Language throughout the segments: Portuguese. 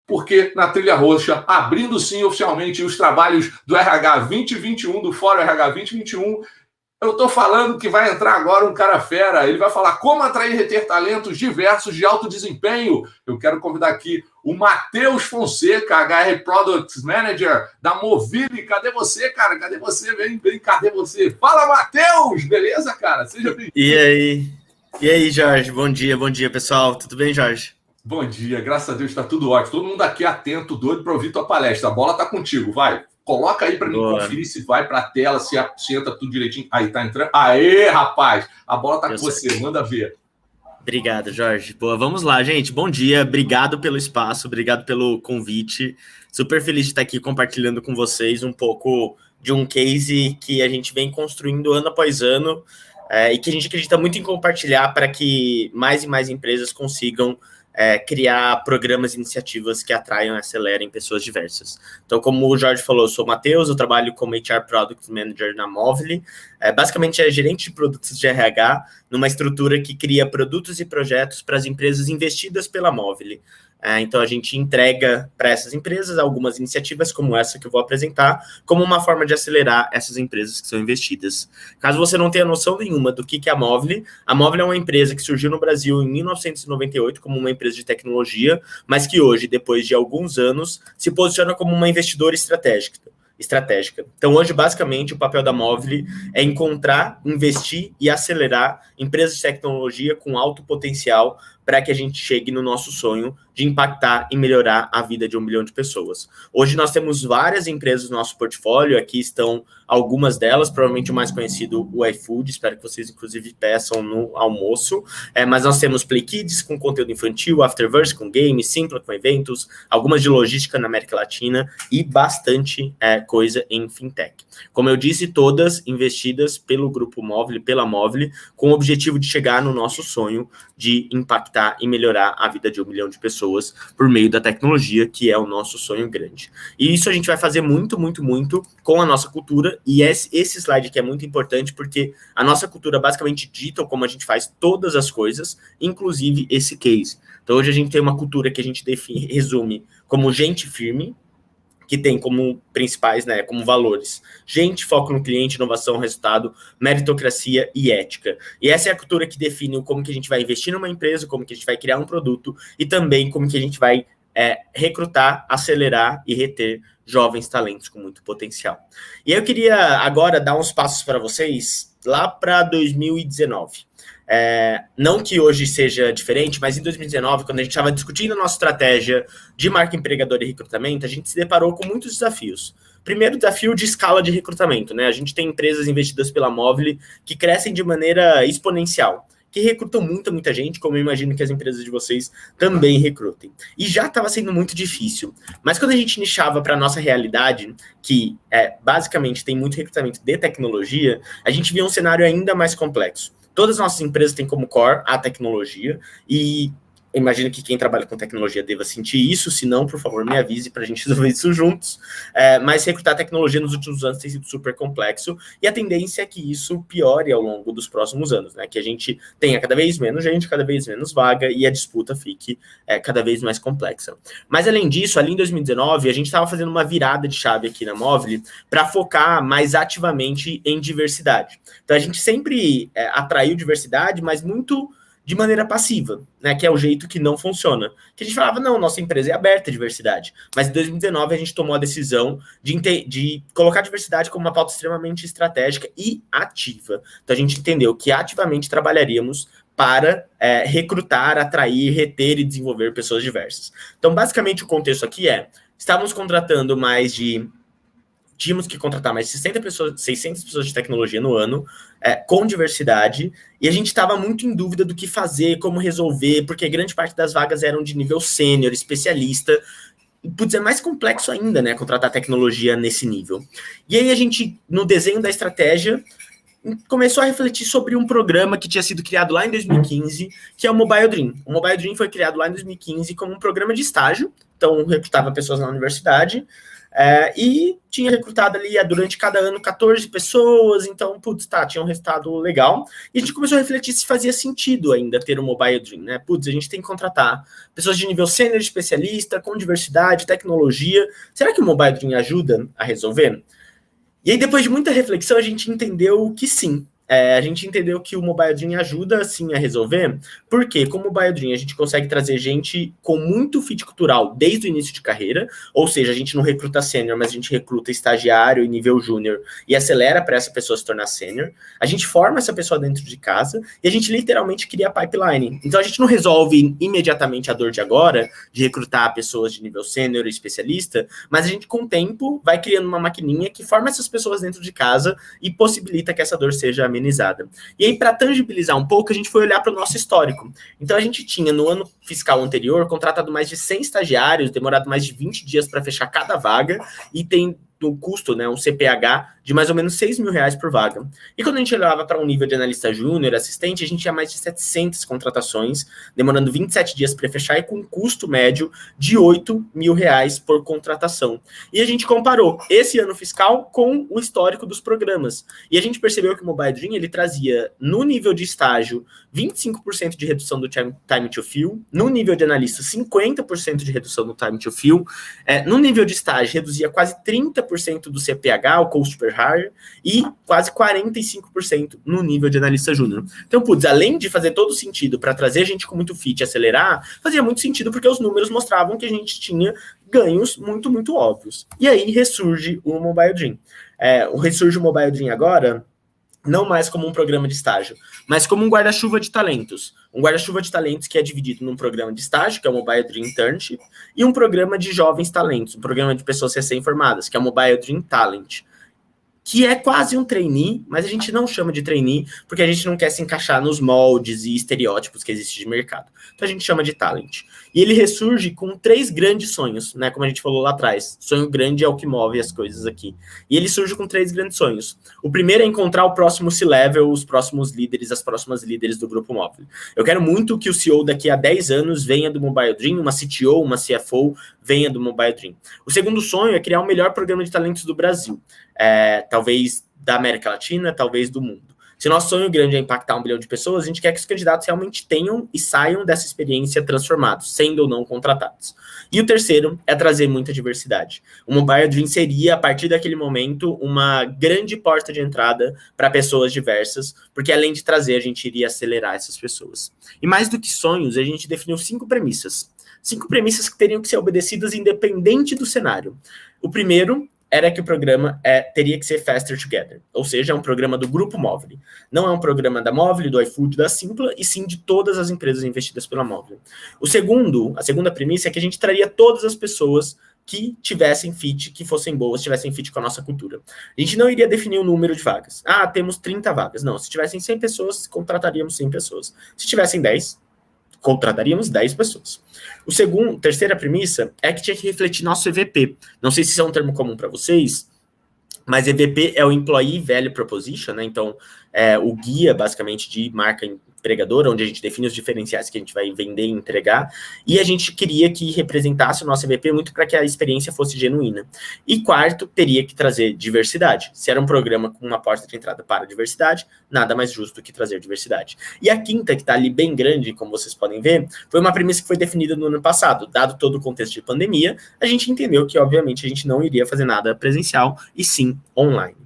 porque na Trilha Roxa, abrindo sim oficialmente os trabalhos do RH 2021, do Fórum RH 2021, eu estou falando que vai entrar agora um cara fera. Ele vai falar como atrair e reter talentos diversos de alto desempenho. Eu quero convidar aqui o Matheus Fonseca, HR Product Manager da Movile. Cadê você, cara? Cadê você? Vem, cadê você? Fala, Matheus! Beleza, cara? Seja bem-vindo. E aí, Jorge? Bom dia, pessoal. Tudo bem, Jorge? Bom dia, graças a Deus está tudo ótimo. Todo mundo aqui atento, doido para ouvir tua palestra. A bola está contigo, vai. Coloca aí para mim conferir se vai para a tela, se entra tudo direitinho. Aí, tá entrando. Aê, rapaz! A bola tá com você, manda ver. Obrigado, Jorge. Boa, vamos lá, gente. Bom dia, obrigado pelo espaço, obrigado pelo convite. Super feliz de estar aqui compartilhando com vocês um pouco de um case que a gente vem construindo ano após ano e que a gente acredita muito em compartilhar para que mais e mais empresas consigam criar programas e iniciativas que atraiam e acelerem pessoas diversas. Então, como o Jorge falou, eu sou o Matheus, eu trabalho como HR Product Manager na Movile. Basicamente, é gerente de produtos de RH numa estrutura que cria produtos e projetos para as empresas investidas pela Movile. Então, a gente entrega para essas empresas algumas iniciativas como essa que eu vou apresentar, como uma forma de acelerar essas empresas que são investidas. Caso você não tenha noção nenhuma do que é a Movile é uma empresa que surgiu no Brasil em 1998 como uma empresa de tecnologia, mas que hoje, depois de alguns anos, se posiciona como uma investidora estratégica. Então, hoje, basicamente, o papel da Movile é encontrar, investir e acelerar empresas de tecnologia com alto potencial para que a gente chegue no nosso sonho de impactar e melhorar a vida de 1 milhão de pessoas. Hoje nós temos várias empresas no nosso portfólio, aqui estão algumas delas, provavelmente o mais conhecido, o iFood, espero que vocês, inclusive, peçam no almoço, mas nós temos Play Kids com conteúdo infantil, Afterverse com games, Simpla com eventos, algumas de logística na América Latina e bastante coisa em fintech. Como eu disse, todas investidas pelo Grupo Movile, pela Movile, com o objetivo de chegar no nosso sonho de impactar e melhorar a vida de 1 milhão de pessoas por meio da tecnologia, que é o nosso sonho grande. E isso a gente vai fazer muito, muito, muito com a nossa cultura, e esse slide aqui é muito importante, porque a nossa cultura basicamente dita como a gente faz todas as coisas, inclusive esse case. Então hoje a gente tem uma cultura que a gente resume como gente firme, que tem como principais, como valores, gente, foco no cliente, inovação, resultado, meritocracia e ética. E essa é a cultura que define como que a gente vai investir numa empresa, como que a gente vai criar um produto e também como que a gente vai recrutar, acelerar e reter jovens talentos com muito potencial. E eu queria agora dar uns passos para vocês lá para 2019. Não que hoje seja diferente, mas em 2019, quando a gente estava discutindo a nossa estratégia de marca empregadora e recrutamento, a gente se deparou com muitos desafios. Primeiro, desafio de escala de recrutamento, A gente tem empresas investidas pela Movile que crescem de maneira exponencial, que recrutam muita gente, como eu imagino que as empresas de vocês também recrutem. E já estava sendo muito difícil. Mas quando a gente nichava para a nossa realidade, que basicamente tem muito recrutamento de tecnologia, a gente via um cenário ainda mais complexo. Todas as nossas empresas têm como core a tecnologia e imagino que quem trabalha com tecnologia deva sentir isso, se não, por favor, me avise para a gente resolver isso juntos. Mas recrutar tecnologia nos últimos anos tem sido super complexo e a tendência é que isso piore ao longo dos próximos anos, que a gente tenha cada vez menos gente, cada vez menos vaga e a disputa fique cada vez mais complexa. Mas, além disso, ali em 2019, a gente estava fazendo uma virada de chave aqui na Movile para focar mais ativamente em diversidade. Então, a gente sempre atraiu diversidade, mas muito de maneira passiva, que é o jeito que não funciona. Que a gente falava, não, nossa empresa é aberta à diversidade. Mas em 2019 a gente tomou a decisão de colocar a diversidade como uma pauta extremamente estratégica e ativa. Então a gente entendeu que ativamente trabalharíamos para recrutar, atrair, reter e desenvolver pessoas diversas. Então basicamente o contexto aqui estávamos contratando tínhamos que contratar mais de 600 pessoas de tecnologia no ano, com diversidade, e a gente estava muito em dúvida do que fazer, como resolver, porque grande parte das vagas eram de nível sênior, especialista, e é mais complexo ainda, contratar tecnologia nesse nível. E aí a gente, no desenho da estratégia, começou a refletir sobre um programa que tinha sido criado lá em 2015, que é o Mobile Dream. O Mobile Dream foi criado lá em 2015 como um programa de estágio, então recrutava pessoas na universidade, E tinha recrutado ali durante cada ano 14 pessoas, então, tinha um resultado legal. E a gente começou a refletir se fazia sentido ainda ter um Mobile Dream, né? A gente tem que contratar pessoas de nível sênior, especialista, com diversidade, tecnologia. Será que o Mobile Dream ajuda a resolver? E aí, depois de muita reflexão, a gente entendeu que sim. A gente entendeu que o Mobile Dream ajuda, sim, a resolver, porque com o Mobile Dream a gente consegue trazer gente com muito fit cultural desde o início de carreira, ou seja, a gente não recruta sênior, mas a gente recruta estagiário e nível júnior e acelera para essa pessoa se tornar sênior. A gente forma essa pessoa dentro de casa e a gente literalmente cria pipeline. Então a gente não resolve imediatamente a dor de agora, de recrutar pessoas de nível sênior e especialista, mas a gente com o tempo vai criando uma maquininha que forma essas pessoas dentro de casa e possibilita que essa dor seja amenizada. E aí, para tangibilizar um pouco, a gente foi olhar para o nosso histórico. Então, a gente tinha, no ano fiscal anterior, contratado mais de 100 estagiários, demorado mais de 20 dias para fechar cada vaga, e tem do custo, né, um CPH de mais ou menos R$6.000 por vaga. E quando a gente olhava para um nível de analista júnior, assistente, a gente tinha mais de 700 contratações, demorando 27 dias para fechar e com um custo médio de R$8.000 por contratação. E a gente comparou esse ano fiscal com o histórico dos programas. E a gente percebeu que o Mobile Dream, ele trazia, no nível de estágio, 25% de redução do time to fill, no nível de analista, 50% de redução do time to fill, no nível de estágio, reduzia quase 30% do CPH, o Cost per Hire, e quase 45% no nível de analista júnior. Então, além de fazer todo sentido para trazer gente com muito fit e acelerar, fazia muito sentido porque os números mostravam que a gente tinha ganhos muito, muito óbvios. E aí ressurge o Mobile Dream. Ressurge o Mobile Dream agora, não mais como um programa de estágio, mas como um guarda-chuva de talentos. Um guarda-chuva de talentos que é dividido num programa de estágio, que é o Mobile Dream Internship, e um programa de jovens talentos, um programa de pessoas recém-formadas, que é o Mobile Dream Talent, que é quase um trainee, mas a gente não chama de trainee, porque a gente não quer se encaixar nos moldes e estereótipos que existem de mercado. Então a gente chama de talent. E ele ressurge com 3 grandes sonhos, né? Como a gente falou lá atrás. Sonho grande é o que move as coisas aqui. E ele surge com 3 grandes sonhos. O primeiro é encontrar o próximo C-Level, os próximos líderes, as próximas líderes do grupo móvel. Eu quero muito que o CEO daqui a 10 anos venha do Mobile Dream, uma CTO, uma CFO venha do Mobile Dream. O segundo sonho é criar o melhor programa de talentos do Brasil. Talvez da América Latina, talvez do mundo. Se nosso sonho grande é impactar 1 bilhão de pessoas, a gente quer que os candidatos realmente tenham e saiam dessa experiência transformados, sendo ou não contratados. E o terceiro é trazer muita diversidade. O Mobile Dream seria, a partir daquele momento, uma grande porta de entrada para pessoas diversas, porque além de trazer, a gente iria acelerar essas pessoas. E mais do que sonhos, a gente definiu 5 premissas. 5 premissas que teriam que ser obedecidas independente do cenário. O primeiro era que o programa teria que ser Faster Together, ou seja, é um programa do Grupo Móvel. Não é um programa da Móvel, do iFood, da Simpla, e sim de todas as empresas investidas pela Móvel. A segunda premissa é que a gente traria todas as pessoas que tivessem fit, que fossem boas, tivessem fit com a nossa cultura. A gente não iria definir o número de vagas. Temos 30 vagas. Não, se tivessem 100 pessoas, contrataríamos 100 pessoas. Se tivessem 10, contrataríamos 10 pessoas. Terceira premissa é que tinha que refletir nosso EVP. Não sei se isso é um termo comum para vocês, mas EVP é o Employee Value Proposition, né? Então, é o guia, basicamente, de marca empregadora, onde a gente define os diferenciais que a gente vai vender e entregar, e a gente queria que representasse o nosso EVP muito para que a experiência fosse genuína. E quarto, teria que trazer diversidade. Se era um programa com uma porta de entrada para a diversidade, nada mais justo que trazer diversidade. E a quinta, que está ali bem grande, como vocês podem ver, foi uma premissa que foi definida no ano passado. Dado todo o contexto de pandemia, a gente entendeu que, obviamente, a gente não iria fazer nada presencial, e sim online.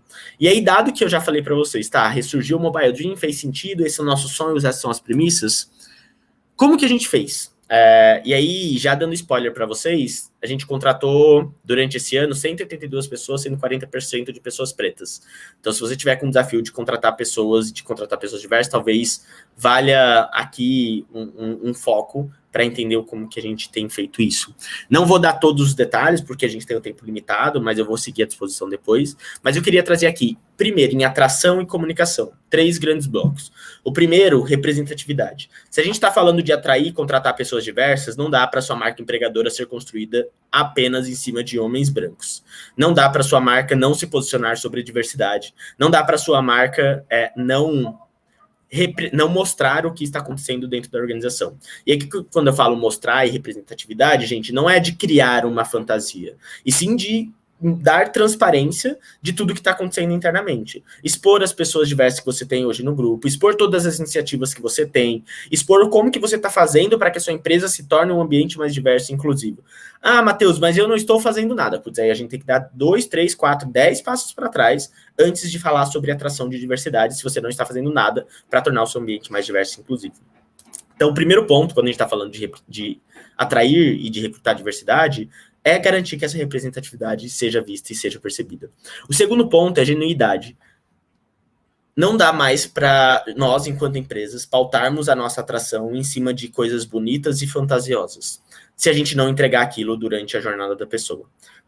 E aí, dado que eu já falei para vocês, ressurgiu o Mobile Dream, fez sentido, esses são nossos sonhos, essas são as premissas, como que a gente fez? E aí, já dando spoiler para vocês, a gente contratou, durante esse ano, 182 pessoas, sendo 40% de pessoas pretas. Então, se você tiver com o desafio de contratar pessoas diversas, talvez valha aqui um foco para entender como que a gente tem feito isso. Não vou dar todos os detalhes, porque a gente tem um tempo limitado, mas eu vou seguir à disposição depois. Mas eu queria trazer aqui, primeiro, em atração e comunicação, 3 grandes blocos. O primeiro, representatividade. Se a gente está falando de atrair e contratar pessoas diversas, não dá para sua marca empregadora ser construída apenas em cima de homens brancos. Não dá para sua marca não se posicionar sobre diversidade. Não dá para sua marca não mostrar o que está acontecendo dentro da organização. E aqui, quando eu falo mostrar e representatividade, gente, não é de criar uma fantasia, e sim de dar transparência de tudo que está acontecendo internamente. Expor as pessoas diversas que você tem hoje no grupo, expor todas as iniciativas que você tem, expor como que você está fazendo para que a sua empresa se torne um ambiente mais diverso e inclusivo. Ah, Matheus, mas eu não estou fazendo nada. Putz, aí a gente tem que dar 2, 3, 4, 10 passos para trás antes de falar sobre atração de diversidade, se você não está fazendo nada para tornar o seu ambiente mais diverso e inclusivo. Então, o primeiro ponto, quando a gente está falando de atrair e de recrutar diversidade, é garantir que essa representatividade seja vista e seja percebida. O segundo ponto é a genuidade. Não dá mais para nós, enquanto empresas, pautarmos a nossa atração em cima de coisas bonitas e fantasiosas, se a gente não entregar aquilo durante a jornada da pessoa.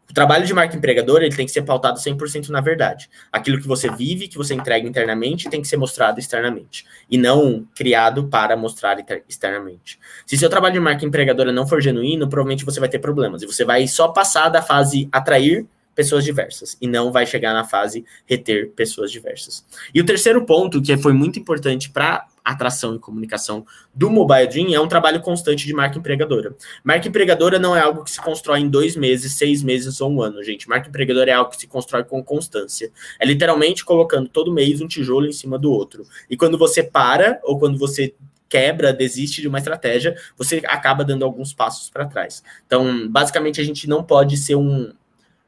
O trabalho de marca empregadora, ele tem que ser pautado 100% na verdade. Aquilo que você vive, que você entrega internamente, tem que ser mostrado externamente. E não criado para mostrar externamente. Se seu trabalho de marca empregadora não for genuíno, provavelmente você vai ter problemas. E você vai só passar da fase atrair pessoas diversas. E não vai chegar na fase reter pessoas diversas. E o terceiro ponto, que foi muito importante para atração e comunicação do Mobile Dream, é um trabalho constante de marca empregadora. Marca empregadora não é algo que se constrói em 2 meses, 6 meses ou 1 ano, gente. Marca empregadora é algo que se constrói com constância. É literalmente colocando todo mês um tijolo em cima do outro. E quando você para, ou quando você quebra, desiste de uma estratégia, você acaba dando alguns passos para trás. Então, basicamente, a gente não pode ser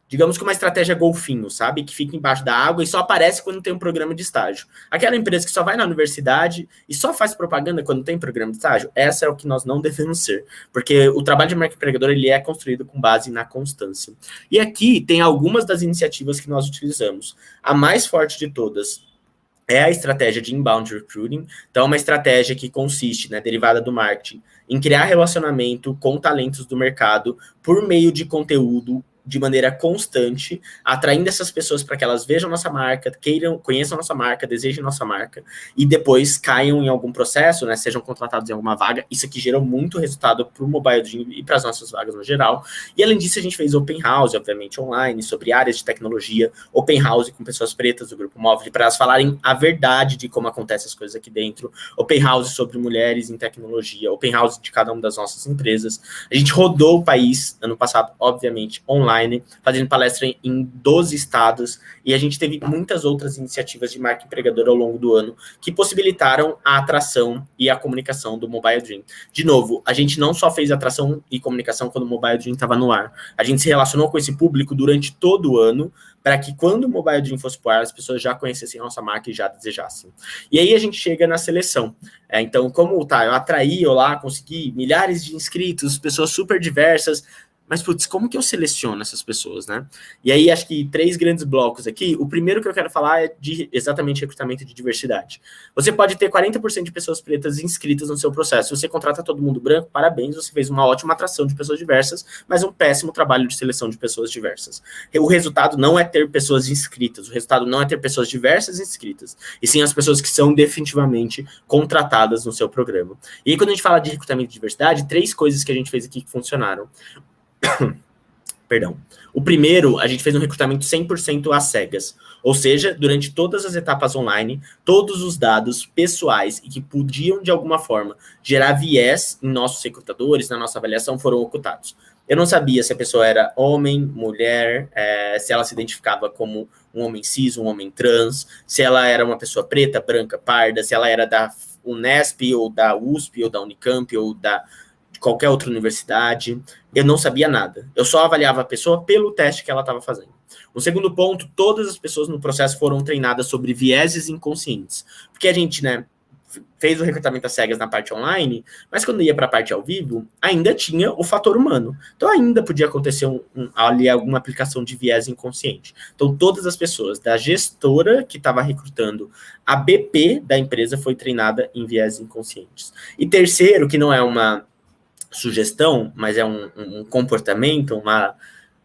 digamos que uma estratégia golfinho, sabe? Que fica embaixo da água e só aparece quando tem um programa de estágio. Aquela empresa que só vai na universidade e só faz propaganda quando tem programa de estágio, essa é o que nós não devemos ser. Porque o trabalho de marca empregadora, ele é construído com base na constância. E aqui tem algumas das iniciativas que nós utilizamos. A mais forte de todas é a estratégia de inbound recruiting. Então, é uma estratégia que consiste, né, derivada do marketing, em criar relacionamento com talentos do mercado por meio de conteúdo de maneira constante, atraindo essas pessoas para que elas vejam nossa marca, conheçam nossa marca, desejem nossa marca, e depois caiam em algum processo, né, sejam contratados em alguma vaga. Isso aqui gerou muito resultado para o Mobile Dream e para as nossas vagas no geral. E além disso, a gente fez open house, obviamente online, sobre áreas de tecnologia, open house com pessoas pretas do Grupo Móvel, para elas falarem a verdade de como acontecem as coisas aqui dentro, open house sobre mulheres em tecnologia, open house de cada uma das nossas empresas. A gente rodou o país, ano passado, obviamente, online, fazendo palestra em 12 estados, e a gente teve muitas outras iniciativas de marca empregadora ao longo do ano que possibilitaram a atração e a comunicação do Mobile Dream. De novo, a gente não só fez atração e comunicação quando o Mobile Dream estava no ar, a gente se relacionou com esse público durante todo o ano, para que quando o Mobile Dream fosse pro ar, as pessoas já conhecessem a nossa marca e já desejassem. E aí a gente chega na seleção. Então, como eu atraí, eu lá consegui milhares de inscritos, pessoas super diversas, mas, putz, como que eu seleciono essas pessoas, né? E aí, acho que 3 grandes blocos aqui. O primeiro que eu quero falar é de exatamente recrutamento de diversidade. Você pode ter 40% de pessoas pretas inscritas no seu processo. Se você contrata todo mundo branco, parabéns, você fez uma ótima atração de pessoas diversas, mas um péssimo trabalho de seleção de pessoas diversas. O resultado não é ter pessoas inscritas, o resultado não é ter pessoas diversas inscritas, e sim as pessoas que são definitivamente contratadas no seu programa. E aí, quando a gente fala de recrutamento de diversidade, 3 coisas que a gente fez aqui que funcionaram. Perdão. O primeiro, a gente fez um recrutamento 100% às cegas. Ou seja, durante todas as etapas online, todos os dados pessoais e que podiam, de alguma forma, gerar viés em nossos recrutadores, na nossa avaliação, foram ocultados. Eu não sabia se a pessoa era homem, mulher, se ela se identificava como um homem cis, um homem trans, se ela era uma pessoa preta, branca, parda, se ela era da Unesp, ou da USP, ou da Unicamp, ou de qualquer outra universidade. Eu não sabia nada. Eu só avaliava a pessoa pelo teste que ela estava fazendo. O segundo ponto, todas as pessoas no processo foram treinadas sobre vieses inconscientes. Porque a gente, né, fez o recrutamento às cegas na parte online, mas quando ia para a parte ao vivo, ainda tinha o fator humano. Então ainda podia acontecer ali alguma aplicação de viés inconsciente. Então todas as pessoas, da gestora que estava recrutando, a BP da empresa foi treinada em viés inconscientes. E terceiro, que não é uma sugestão, mas é um comportamento,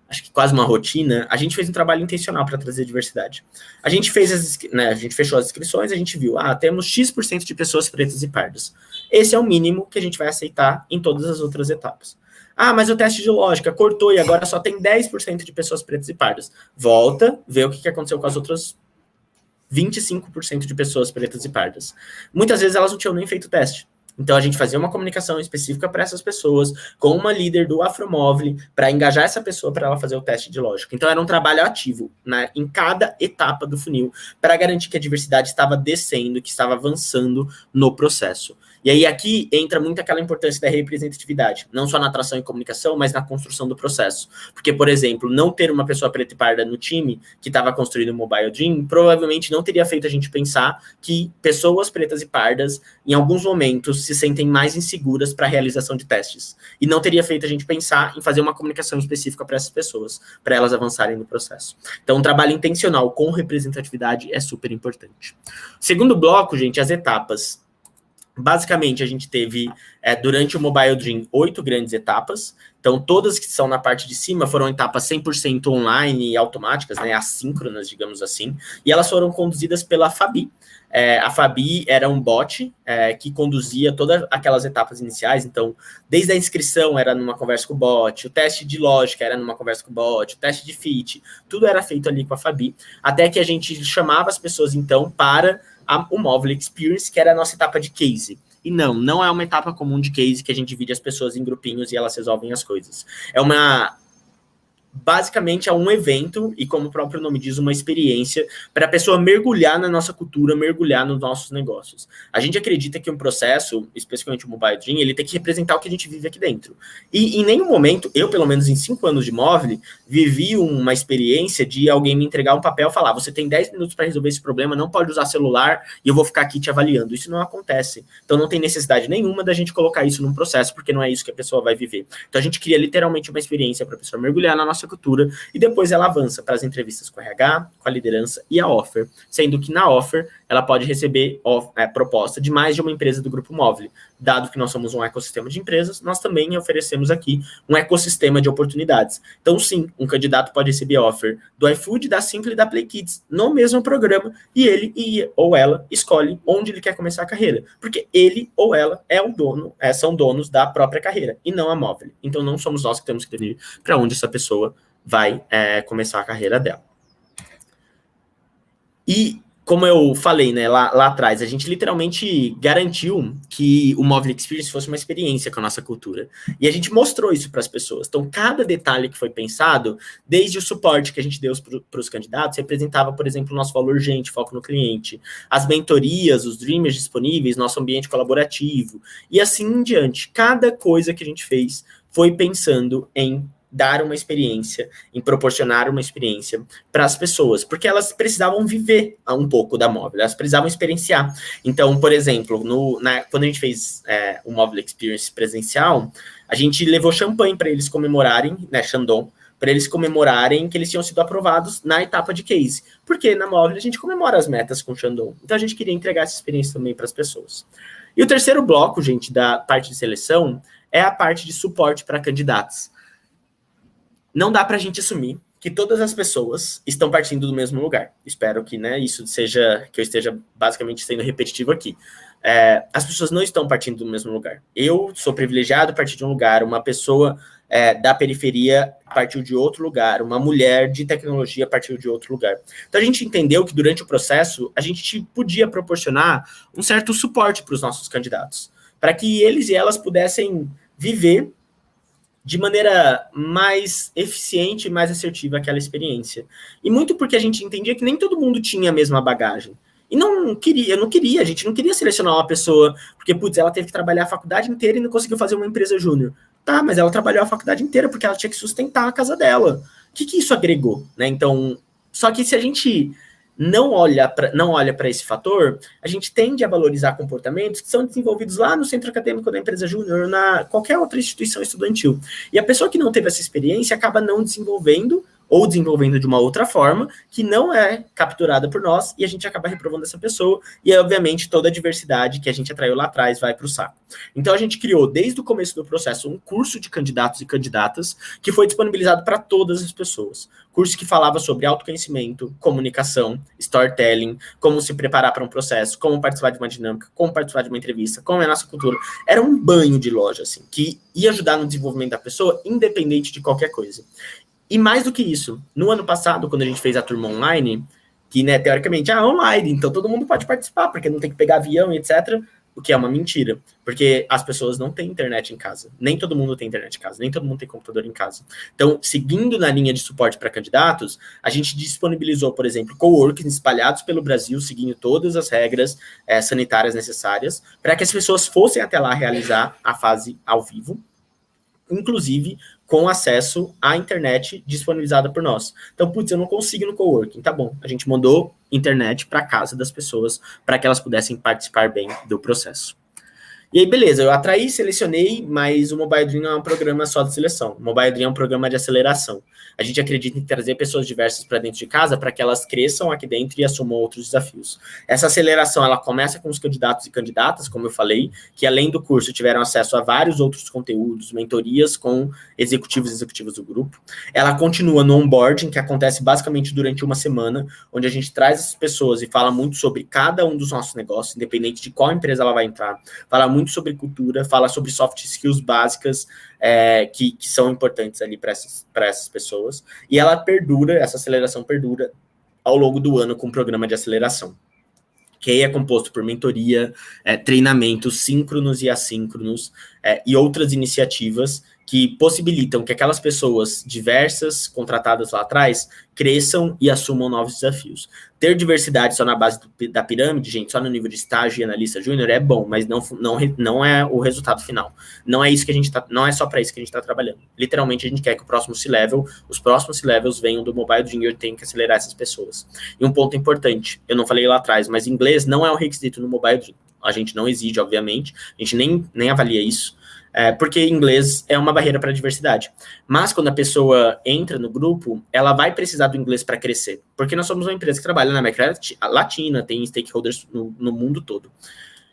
acho que quase uma rotina, a gente fez um trabalho intencional para trazer diversidade. A gente fez a gente fechou as inscrições, a gente viu, temos X% de pessoas pretas e pardas. Esse é o mínimo que a gente vai aceitar em todas as outras etapas. Mas o teste de lógica cortou e agora só tem 10% de pessoas pretas e pardas. Volta, vê o que aconteceu com as outras 25% de pessoas pretas e pardas. Muitas vezes elas não tinham nem feito o teste. Então, a gente fazia uma comunicação específica para essas pessoas, com uma líder do Afromóvel, para engajar essa pessoa para ela fazer o teste de lógica. Então, era um trabalho ativo, né, em cada etapa do funil, para garantir que a diversidade estava descendo, que estava avançando no processo. E aí, aqui entra muito aquela importância da representatividade, não só na atração e comunicação, mas na construção do processo. Porque, por exemplo, não ter uma pessoa preta e parda no time que estava construindo o Mobile Dream, provavelmente não teria feito a gente pensar que pessoas pretas e pardas, em alguns momentos, se sentem mais inseguras para a realização de testes. E não teria feito a gente pensar em fazer uma comunicação específica para essas pessoas, para elas avançarem no processo. Então, um trabalho intencional com representatividade é super importante. Segundo bloco, gente, as etapas. Basicamente, a gente teve, durante o Mobile Dream, 8 grandes etapas. Então, todas que são na parte de cima foram etapas 100% online e automáticas, né, assíncronas, digamos assim. E elas foram conduzidas pela Fabi. A Fabi era um bot que conduzia todas aquelas etapas iniciais. Então, desde a inscrição era numa conversa com o bot, o teste de lógica era numa conversa com o bot, o teste de fit, tudo era feito ali com a Fabi. Até que a gente chamava as pessoas, então, para o Móvel Experience, que era a nossa etapa de case. E não é uma etapa comum de case que a gente divide as pessoas em grupinhos e elas resolvem as coisas. Basicamente é um evento, e como o próprio nome diz, uma experiência para a pessoa mergulhar na nossa cultura, mergulhar nos nossos negócios. A gente acredita que um processo, especificamente o Mobile Dream, ele tem que representar o que a gente vive aqui dentro. E em nenhum momento, eu pelo menos em 5 anos de móvel, vivi uma experiência de alguém me entregar um papel e falar, você tem 10 minutos para resolver esse problema, não pode usar celular e eu vou ficar aqui te avaliando. Isso não acontece. Então não tem necessidade nenhuma da gente colocar isso num processo, porque não é isso que a pessoa vai viver. Então a gente cria literalmente uma experiência para a pessoa mergulhar na nossa cultura, e depois ela avança para as entrevistas com a RH, com a liderança e a offer, sendo que na offer ela pode receber proposta de mais de uma empresa do Grupo Móvel. Dado que nós somos um ecossistema de empresas, nós também oferecemos aqui um ecossistema de oportunidades. Então, sim, um candidato pode receber offer do iFood, da Simple e da Play Kids no mesmo programa, e ele ou ela escolhe onde ele quer começar a carreira, porque ele ou ela é o dono, são donos da própria carreira, e não a Móvel. Então, não somos nós que temos que definir para onde essa pessoa vai começar a carreira dela. E, como eu falei, né, lá atrás, a gente literalmente garantiu que o Móvel Experience fosse uma experiência com a nossa cultura. E a gente mostrou isso para as pessoas. Então, cada detalhe que foi pensado, desde o suporte que a gente deu para os candidatos, representava, por exemplo, o nosso valor urgente, foco no cliente, as mentorias, os Dreamers disponíveis, nosso ambiente colaborativo, e assim em diante. Cada coisa que a gente fez foi pensando em dar uma experiência, em proporcionar uma experiência para as pessoas, porque elas precisavam viver um pouco da Móvel, elas precisavam experienciar. Então, por exemplo, quando a gente fez o Móvel Experience presencial, a gente levou champanhe para eles comemorarem, né, Chandon, para eles comemorarem que eles tinham sido aprovados na etapa de case, porque na Móvel a gente comemora as metas com Chandon, então a gente queria entregar essa experiência também para as pessoas. E o terceiro bloco, gente, da parte de seleção, é a parte de suporte para candidatos. Não dá para a gente assumir que todas as pessoas estão partindo do mesmo lugar. Espero que, né, isso seja, que eu esteja basicamente sendo repetitivo aqui. As pessoas não estão partindo do mesmo lugar. Eu sou privilegiado a partir de um lugar, uma pessoa da periferia partiu de outro lugar, uma mulher de tecnologia partiu de outro lugar. Então a gente entendeu que durante o processo a gente podia proporcionar um certo suporte para os nossos candidatos, para que eles e elas pudessem viver de maneira mais eficiente e mais assertiva aquela experiência. E muito porque a gente entendia que nem todo mundo tinha a mesma bagagem. E a gente não queria selecionar uma pessoa, porque, putz, ela teve que trabalhar a faculdade inteira e não conseguiu fazer uma empresa júnior. Tá, mas ela trabalhou a faculdade inteira porque ela tinha que sustentar a casa dela. O que isso agregou? Né? Então, só que se a gente não olha para esse fator, a gente tende a valorizar comportamentos que são desenvolvidos lá no centro acadêmico da empresa júnior, na qualquer outra instituição estudantil. E a pessoa que não teve essa experiência acaba não desenvolvendo ou desenvolvendo de uma outra forma, que não é capturada por nós, e a gente acaba reprovando essa pessoa, e obviamente toda a diversidade que a gente atraiu lá atrás vai para o saco. Então a gente criou, desde o começo do processo, um curso de candidatos e candidatas, que foi disponibilizado para todas as pessoas. Curso que falava sobre autoconhecimento, comunicação, storytelling, como se preparar para um processo, como participar de uma dinâmica, como participar de uma entrevista, como é a nossa cultura. Era um banho de loja, assim, que ia ajudar no desenvolvimento da pessoa, independente de qualquer coisa. E mais do que isso, no ano passado, quando a gente fez a turma online, que, né, teoricamente, online, então todo mundo pode participar, porque não tem que pegar avião, etc. o que é uma mentira, porque as pessoas não têm internet em casa, nem todo mundo tem internet em casa, nem todo mundo tem computador em casa. Então, seguindo na linha de suporte para candidatos, a gente disponibilizou, por exemplo, coworkings espalhados pelo Brasil, seguindo todas as regras sanitárias necessárias, para que as pessoas fossem até lá realizar a fase ao vivo, inclusive com acesso à internet disponibilizada por nós. Então, putz, eu não consigo no coworking. Tá bom, a gente mandou internet para casa das pessoas para que elas pudessem participar bem do processo. E aí, beleza, eu atraí, selecionei, mas o Mobile Dream não é um programa só de seleção. O Mobile Dream é um programa de aceleração. A gente acredita em trazer pessoas diversas para dentro de casa para que elas cresçam aqui dentro e assumam outros desafios. Essa aceleração, ela começa com os candidatos e candidatas, como eu falei, que além do curso tiveram acesso a vários outros conteúdos, mentorias com executivos e executivas do grupo. Ela continua no onboarding, que acontece basicamente durante uma semana, onde a gente traz as pessoas e fala muito sobre cada um dos nossos negócios, independente de qual empresa ela vai entrar, fala muito sobre cultura, fala sobre soft skills básicas que são importantes ali para essas pessoas, e ela perdura, essa aceleração perdura ao longo do ano com o programa de aceleração, que aí é composto por mentoria, treinamentos síncronos e assíncronos, e outras iniciativas que possibilitam que aquelas pessoas diversas, contratadas lá atrás, cresçam e assumam novos desafios. Ter diversidade só na base da pirâmide, gente, só no nível de estágio e analista júnior é bom, mas não é o resultado final. Não é isso que a gente não é só para isso que a gente está trabalhando. Literalmente, a gente quer que os próximos C-Levels venham do Mobile Dream e eu tenho que acelerar essas pessoas. E um ponto importante, eu não falei lá atrás, mas inglês não é um requisito no Mobile Dream. A gente não exige, obviamente, a gente nem avalia isso, porque inglês é uma barreira para a diversidade. Mas quando a pessoa entra no grupo, ela vai precisar do inglês para crescer, porque nós somos uma empresa que trabalha na América Latina, tem stakeholders no mundo todo.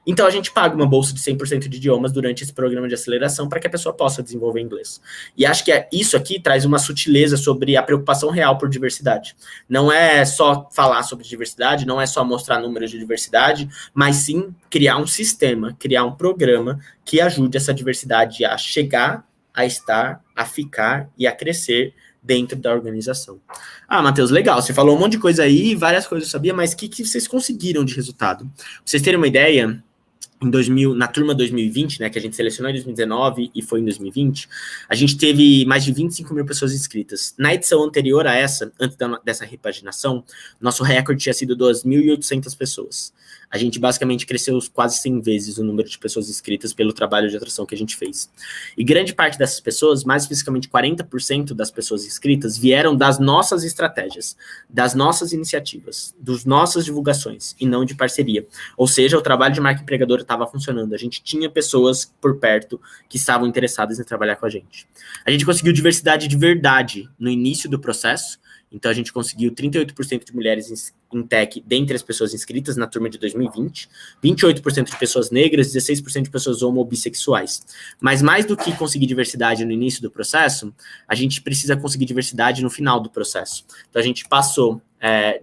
Então, a gente paga uma bolsa de 100% de idiomas durante esse programa de aceleração para que a pessoa possa desenvolver inglês. E acho que isso aqui traz uma sutileza sobre a preocupação real por diversidade. Não é só falar sobre diversidade, não é só mostrar números de diversidade, mas sim criar um sistema, criar um programa que ajude essa diversidade a chegar, a estar, a ficar e a crescer dentro da organização. Ah, Matheus, legal, você falou um monte de coisa aí, várias coisas eu sabia, mas o que vocês conseguiram de resultado? Pra vocês terem uma ideia, na turma 2020, né, que a gente selecionou em 2019 e foi em 2020, a gente teve mais de 25 mil pessoas inscritas. Na edição anterior a essa, antes dessa repaginação, nosso recorde tinha sido 2.800 pessoas. A gente basicamente cresceu quase 100 vezes o número de pessoas inscritas pelo trabalho de atração que a gente fez. E grande parte dessas pessoas, mais especificamente 40% das pessoas inscritas, vieram das nossas estratégias, das nossas iniciativas, das nossas divulgações, e não de parceria. Ou seja, o trabalho de marca empregadora estava funcionando. A gente tinha pessoas por perto que estavam interessadas em trabalhar com a gente. A gente conseguiu diversidade de verdade no início do processo. Então, a gente conseguiu 38% de mulheres em tech dentre as pessoas inscritas na turma de 2020, 28% de pessoas negras, 16% de pessoas homo ou bissexuais. Mas mais do que conseguir diversidade no início do processo, a gente precisa conseguir diversidade no final do processo. Então, a gente passou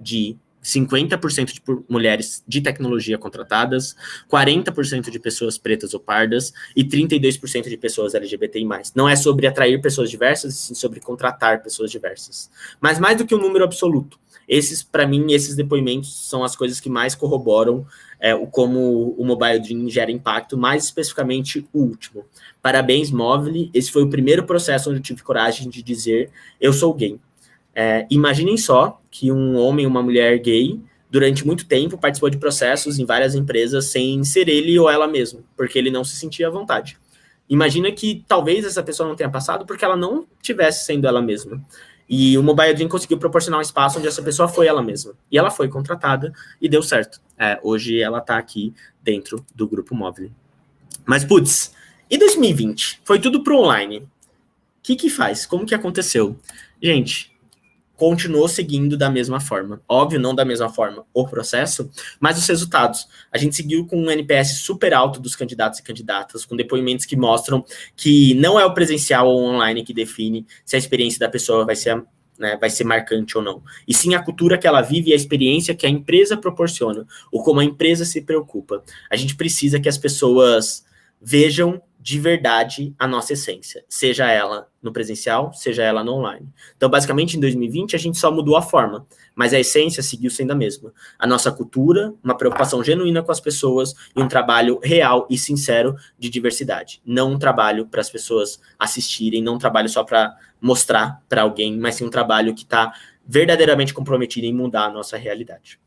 de 50% de mulheres de tecnologia contratadas, 40% de pessoas pretas ou pardas e 32% de pessoas LGBTI+. Não é sobre atrair pessoas diversas, sim sobre contratar pessoas diversas. Mas mais do que um número absoluto, para mim, esses depoimentos são as coisas que mais corroboram como o Mobile Dream gera impacto, mais especificamente o último. Parabéns, Movile, esse foi o primeiro processo onde eu tive coragem de dizer, eu sou gay. Imaginem só que um homem, uma mulher gay, durante muito tempo participou de processos em várias empresas sem ser ele ou ela mesma, porque ele não se sentia à vontade. Imagina que talvez essa pessoa não tenha passado porque ela não estivesse sendo ela mesma. E o Mobile Dream conseguiu proporcionar um espaço onde essa pessoa foi ela mesma. E ela foi contratada e deu certo. Hoje ela está aqui dentro do Grupo Movile. Mas, putz, e 2020? Foi tudo pro online. O que faz? Como que aconteceu? Gente, continuou seguindo da mesma forma. Óbvio, não da mesma forma o processo, mas os resultados. A gente seguiu com um NPS super alto dos candidatos e candidatas, com depoimentos que mostram que não é o presencial ou online que define se a experiência da pessoa vai ser marcante ou não. E sim a cultura que ela vive e a experiência que a empresa proporciona, ou como a empresa se preocupa. A gente precisa que as pessoas vejam de verdade a nossa essência, seja ela no presencial, seja ela no online. Então, basicamente, em 2020, a gente só mudou a forma, mas a essência seguiu sendo a mesma. A nossa cultura, uma preocupação genuína com as pessoas e um trabalho real e sincero de diversidade. Não um trabalho para as pessoas assistirem, não um trabalho só para mostrar para alguém, mas sim um trabalho que está verdadeiramente comprometido em mudar a nossa realidade.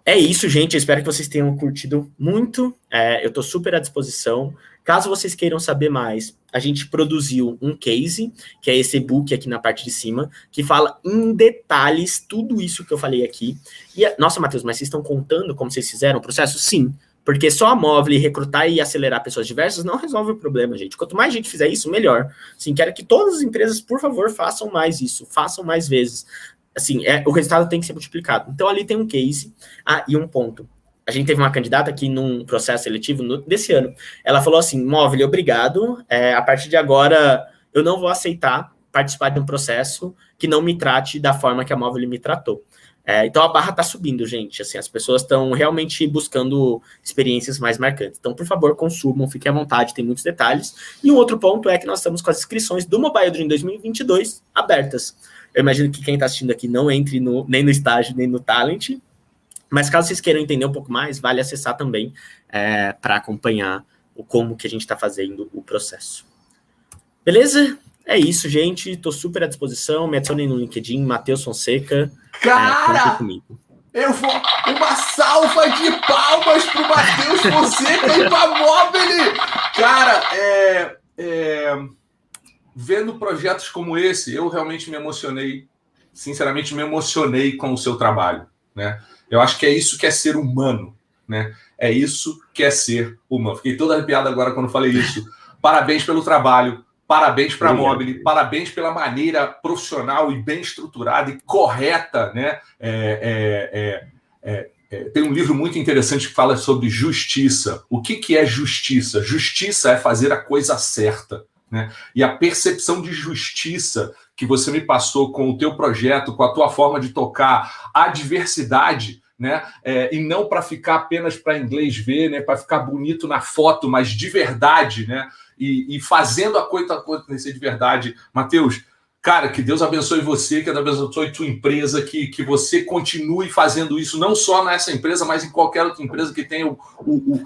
É isso, gente. Eu espero que vocês tenham curtido muito. Eu estou super à disposição. Caso vocês queiram saber mais, a gente produziu um case, que é esse e-book aqui na parte de cima, que fala em detalhes tudo isso que eu falei aqui. E, nossa, Matheus, mas vocês estão contando como vocês fizeram o processo? Sim, porque só a Movely recrutar e acelerar pessoas diversas não resolve o problema, gente. Quanto mais gente fizer isso, melhor. Assim, quero que todas as empresas, por favor, façam mais isso, façam mais vezes. Assim, o resultado tem que ser multiplicado. Então, ali tem um case e um ponto. A gente teve uma candidata aqui num processo seletivo desse ano. Ela falou assim, Movely, obrigado. A partir de agora, eu não vou aceitar participar de um processo que não me trate da forma que a Movely me tratou. Então, a barra está subindo, gente. Assim, as pessoas estão realmente buscando experiências mais marcantes. Então, por favor, consumam, fiquem à vontade, tem muitos detalhes. E um outro ponto é que nós estamos com as inscrições do Mobile Dream 2022 abertas. Eu imagino que quem está assistindo aqui não entre nem no estágio, nem no talent. Mas caso vocês queiram entender um pouco mais, vale acessar também para acompanhar como que a gente está fazendo o processo. Beleza? É isso, gente. Estou super à disposição. Me adicionem no LinkedIn, Matheus Fonseca. Cara, eu vou... Uma salva de palmas para o Matheus Fonseca e para a Movely! Cara, vendo projetos como esse, eu realmente me emocionei. Sinceramente, me emocionei com o seu trabalho, né? Eu acho que é isso que é ser humano, né? É isso que é ser humano. Fiquei todo arrepiado agora quando falei isso. Parabéns pelo trabalho, parabéns para a Movely, parabéns pela maneira profissional e bem estruturada e correta, né? Tem um livro muito interessante que fala sobre justiça. O que é justiça? Justiça é fazer a coisa certa, né? E a percepção de justiça que você me passou com o teu projeto, com a tua forma de tocar a diversidade, né? E não para ficar apenas para inglês ver, né? Para ficar bonito na foto, mas de verdade, né? E fazendo a coisa acontecer de verdade. Matheus, cara, que Deus abençoe você, que Deus abençoe tua empresa, que você continue fazendo isso, não só nessa empresa, mas em qualquer outra empresa que tenha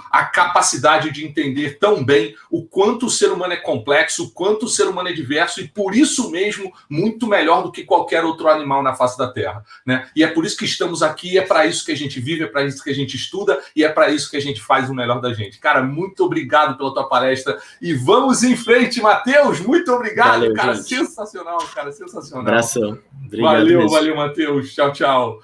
a capacidade de entender tão bem o quanto o ser humano é complexo, o quanto o ser humano é diverso e, por isso mesmo, muito melhor do que qualquer outro animal na face da Terra, né? E é por isso que estamos aqui, é para isso que a gente vive, é para isso que a gente estuda e é para isso que a gente faz o melhor da gente. Cara, muito obrigado pela tua palestra e vamos em frente, Matheus! Muito obrigado, valeu, cara, gente. sensacional. Cara, sensacional. Abração. Obrigado. Valeu, Matheus. Tchau, tchau.